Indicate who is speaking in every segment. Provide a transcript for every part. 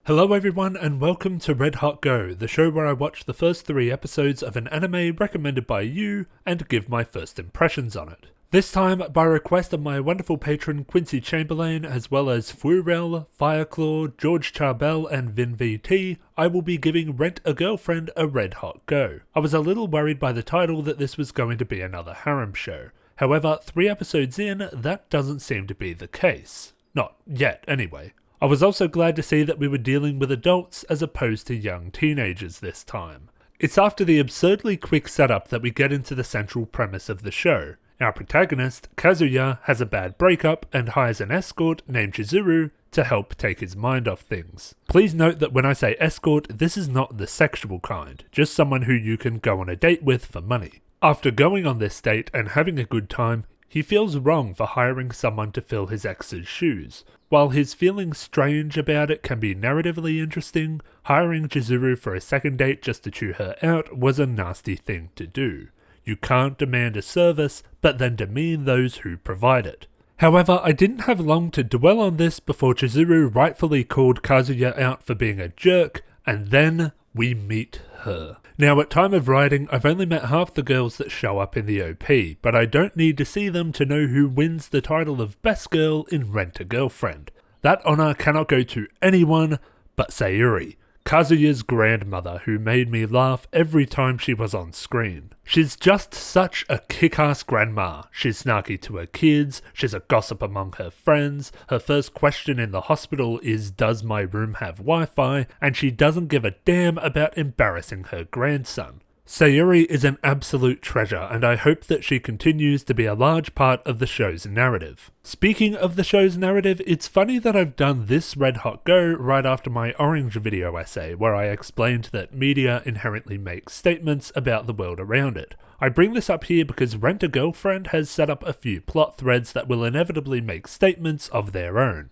Speaker 1: Hello everyone and welcome to Red Hot Go, the show where I watch the first 3 episodes of an anime recommended by you and give my first impressions on it. This time, by request of my wonderful patron Quincy Chamberlain, as well as Furel, Fireclaw, George Charbel and VinVT, I will be giving Rent a Girlfriend a Red Hot Go. I was a little worried by the title that this was going to be another harem show. However, 3 episodes in, that doesn't seem to be the case. Not yet, anyway. I was also glad to see that we were dealing with adults as opposed to young teenagers this time. It's after the absurdly quick setup that we get into the central premise of the show. Our protagonist, Kazuya, has a bad breakup and hires an escort named Shizuru to help take his mind off things. Please note that when I say escort, this is not the sexual kind, just someone who you can go on a date with for money. After going on this date and having a good time, he feels wrong for hiring someone to fill his ex's shoes. While his feeling strange about it can be narratively interesting, hiring Shizuru for a second date just to chew her out was a nasty thing to do. You can't demand a service, but then demean those who provide it. However, I didn't have long to dwell on this before Shizuru rightfully called Kazuya out for being a jerk, and then we meet her. Now, at time of writing, I've only met half the girls that show up in the OP, but I don't need to see them to know who wins the title of Best Girl in Rent a Girlfriend. That honour cannot go to anyone but Sayuri, Kazuya's grandmother, who made me laugh every time she was on screen. She's just such a kick-ass grandma. She's snarky to her kids, she's a gossip among her friends, her first question in the hospital is "Does my room have Wi-Fi?" and she doesn't give a damn about embarrassing her grandson. Sayuri is an absolute treasure, and I hope that she continues to be a large part of the show's narrative. Speaking of the show's narrative, it's funny that I've done this Red Hot Go right after my Orange video essay, where I explained that media inherently makes statements about the world around it. I bring this up here because Rent a Girlfriend has set up a few plot threads that will inevitably make statements of their own,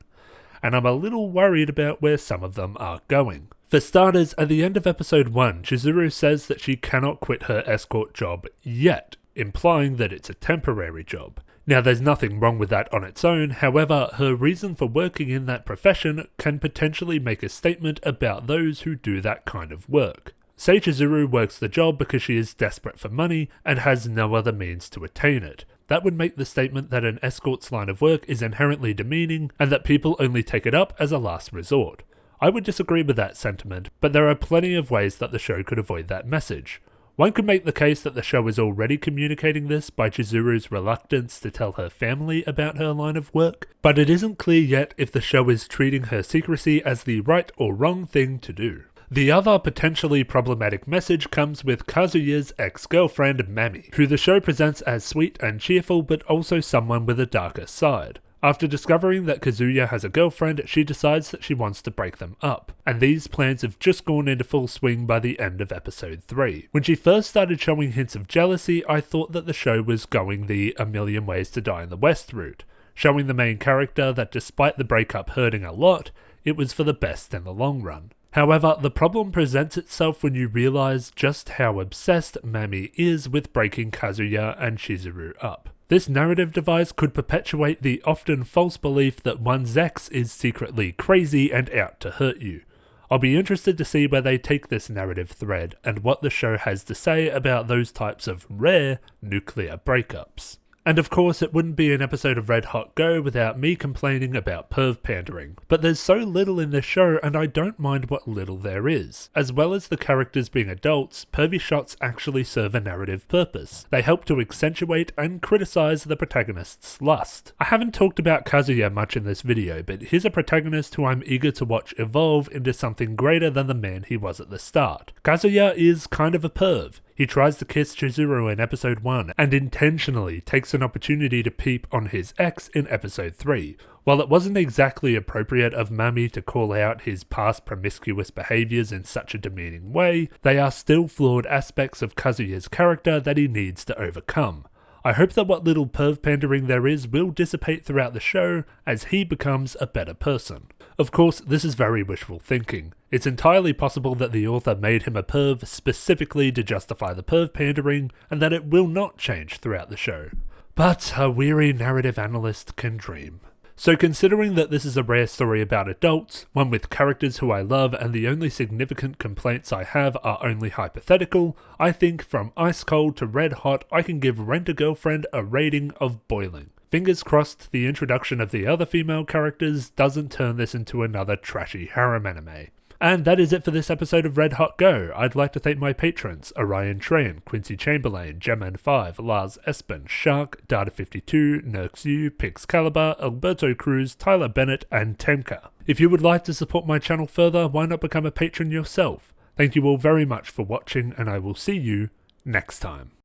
Speaker 1: and I'm a little worried about where some of them are going. For starters, at the end of episode 1, Shizuru says that she cannot quit her escort job yet, implying that it's a temporary job. Now, there's nothing wrong with that on its own, however, her reason for working in that profession can potentially make a statement about those who do that kind of work. Say Shizuru works the job because she is desperate for money and has no other means to attain it. That would make the statement that an escort's line of work is inherently demeaning and that people only take it up as a last resort. I would disagree with that sentiment, but there are plenty of ways that the show could avoid that message. One could make the case that the show is already communicating this by Chizuru's reluctance to tell her family about her line of work, but it isn't clear yet if the show is treating her secrecy as the right or wrong thing to do. The other potentially problematic message comes with Kazuya's ex-girlfriend Mami, who the show presents as sweet and cheerful but also someone with a darker side. After discovering that Kazuya has a girlfriend, she decides that she wants to break them up, and these plans have just gone into full swing by the end of episode 3. When she first started showing hints of jealousy, I thought that the show was going the A Million Ways to Die in the West route, showing the main character that despite the breakup hurting a lot, it was for the best in the long run. However, the problem presents itself when you realise just how obsessed Mami is with breaking Kazuya and Shizuru up. This narrative device could perpetuate the often false belief that one's ex is secretly crazy and out to hurt you. I'll be interested to see where they take this narrative thread and what the show has to say about those types of rare nuclear breakups. And of course, it wouldn't be an episode of Red Hot Go without me complaining about perv pandering. But there's so little in this show, and I don't mind what little there is. As well as the characters being adults, pervy shots actually serve a narrative purpose. They help to accentuate and criticize the protagonist's lust. I haven't talked about Kazuya much in this video, but he's a protagonist who I'm eager to watch evolve into something greater than the man he was at the start. Kazuya is kind of a perv. He tries to kiss Shizuru in episode 1 and intentionally takes an opportunity to peep on his ex in episode 3. While it wasn't exactly appropriate of Mami to call out his past promiscuous behaviours in such a demeaning way, they are still flawed aspects of Kazuya's character that he needs to overcome. I hope that what little perv pandering there is will dissipate throughout the show as he becomes a better person. Of course, this is very wishful thinking. It's entirely possible that the author made him a perv specifically to justify the perv pandering, and that it will not change throughout the show. But a weary narrative analyst can dream. So considering that this is a rare story about adults, one with characters who I love and the only significant complaints I have are only hypothetical, I think from ice cold to red hot I can give Rent-A-Girlfriend a rating of boiling. Fingers crossed the introduction of the other female characters doesn't turn this into another trashy harem anime. And that is it for this episode of Red Hot Go. I'd like to thank my patrons, Orion Train, Quincy Chamberlain, Gemman5, Lars Espen, Shark, Data52, Nerxu, Pixcalibur, Alberto Cruz, Tyler Bennett, and Tenka. If you would like to support my channel further, why not become a patron yourself? Thank you all very much for watching, and I will see you next time.